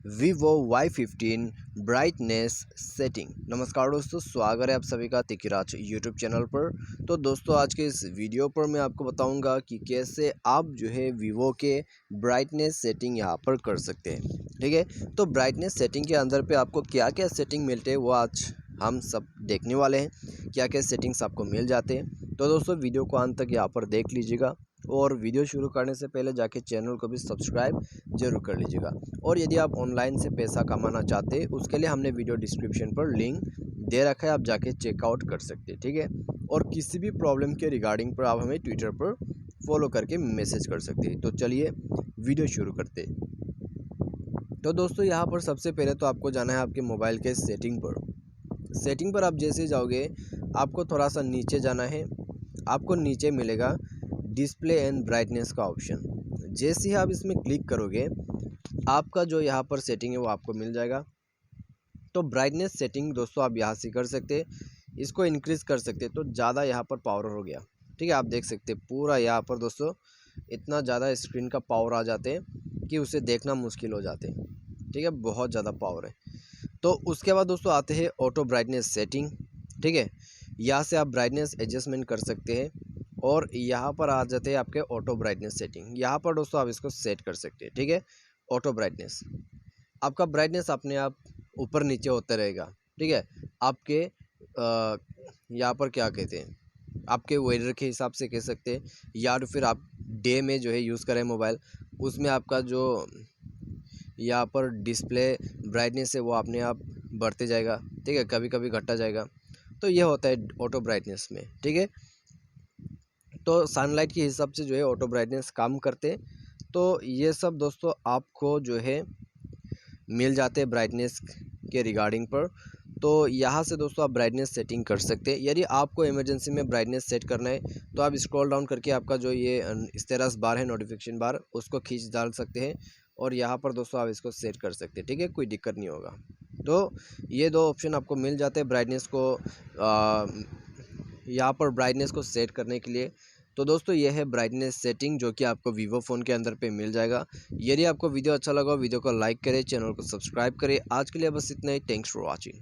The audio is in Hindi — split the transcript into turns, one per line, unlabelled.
Vivo Y15 brightness setting. नमस्कार दोस्तों, स्वागत है आप सभी का तिकिराज यूट्यूब चैनल पर। तो दोस्तों, आज के इस वीडियो पर मैं आपको बताऊंगा कि कैसे आप जो है वीवो के ब्राइटनेस सेटिंग यहां पर कर सकते हैं। ठीक है, तो ब्राइटनेस सेटिंग के अंदर पे आपको क्या क्या सेटिंग मिलते हैं वो आज हम सब देखने वाले हैं, क्या क्या सेटिंग्स आपको मिल जाते हैं। तो दोस्तों, वीडियो को अंत तक यहाँ पर देख लीजिएगा और वीडियो शुरू करने से पहले जाके चैनल को भी सब्सक्राइब जरूर कर लीजिएगा। और यदि आप ऑनलाइन से पैसा कमाना चाहते हैं, उसके लिए हमने वीडियो डिस्क्रिप्शन पर लिंक दे रखा है, आप जाके चेकआउट कर सकते हैं। ठीक है, और किसी भी प्रॉब्लम के रिगार्डिंग पर आप हमें ट्विटर पर फॉलो करके मैसेज कर सकते हैं। तो चलिए वीडियो शुरू करते हैं। तो दोस्तों, यहाँ पर सबसे पहले तो आपको जाना है आपके मोबाइल के सेटिंग पर। सेटिंग पर आप जैसे जाओगे, आपको थोड़ा सा नीचे जाना है। आपको नीचे मिलेगा डिस्प्ले एंड ब्राइटनेस का ऑप्शन। जैसे ही आप इसमें क्लिक करोगे, आपका जो यहाँ पर सेटिंग है वो आपको मिल जाएगा। तो ब्राइटनेस सेटिंग दोस्तों आप यहाँ से कर सकते हैं, इसको इंक्रीज़ कर सकते हैं तो ज़्यादा यहाँ पर पावर हो गया। ठीक है, आप देख सकते हैं पूरा यहाँ पर दोस्तों इतना ज़्यादा स्क्रीन का पावर आ जाते हैं कि उसे देखना मुश्किल हो जाते हैं। ठीक है, बहुत ज़्यादा पावर है। तो उसके बाद दोस्तों आते हैं ऑटो ब्राइटनेस सेटिंग। ठीक है, यहाँ से आप ब्राइटनेस एडजस्टमेंट कर सकते हैं और यहाँ पर आ जाते हैं आपके ऑटो ब्राइटनेस सेटिंग। यहाँ पर दोस्तों आप इसको सेट कर सकते हैं। ठीक है, ऑटो ब्राइटनेस, आपका ब्राइटनेस अपने आप ऊपर नीचे होता रहेगा। ठीक है, आपके यहाँ पर क्या कहते हैं, आपके वेदर के हिसाब से कह सकते हैं, या तो फिर आप डे में जो है यूज़ करें मोबाइल, उसमें आपका जो यहाँ पर डिस्प्ले ब्राइटनेस है वो अपने आप बढ़ते जाएगा। ठीक है, कभी कभी घटता जाएगा। तो ये होता है ऑटो ब्राइटनेस में। ठीक है, तो सनलाइट के हिसाब से जो है ऑटो ब्राइटनेस काम करते। तो ये सब दोस्तों आपको जो है मिल जाते हैं ब्राइटनेस के रिगार्डिंग पर। तो यहाँ से दोस्तों आप ब्राइटनेस सेटिंग कर सकते हैं। यदि आपको इमरजेंसी में ब्राइटनेस सेट करना है तो आप स्क्रॉल डाउन करके आपका जो ये स्टेटस बार है, नोटिफिकेशन बार, उसको खींच डाल सकते हैं और यहाँ पर दोस्तों आप इसको सेट कर सकते हैं। ठीक है, कोई दिक्कत नहीं होगा। तो ये दो ऑप्शन आपको मिल जाते हैं ब्राइटनेस को यहाँ पर ब्राइटनेस को सेट करने के लिए। तो दोस्तों ये है ब्राइटनेस सेटिंग जो कि आपको वीवो फ़ोन के अंदर पे मिल जाएगा। यदि आपको वीडियो अच्छा लगा, वीडियो को लाइक करें, चैनल को सब्सक्राइब करें। आज के लिए बस इतना ही। Thanks for watching.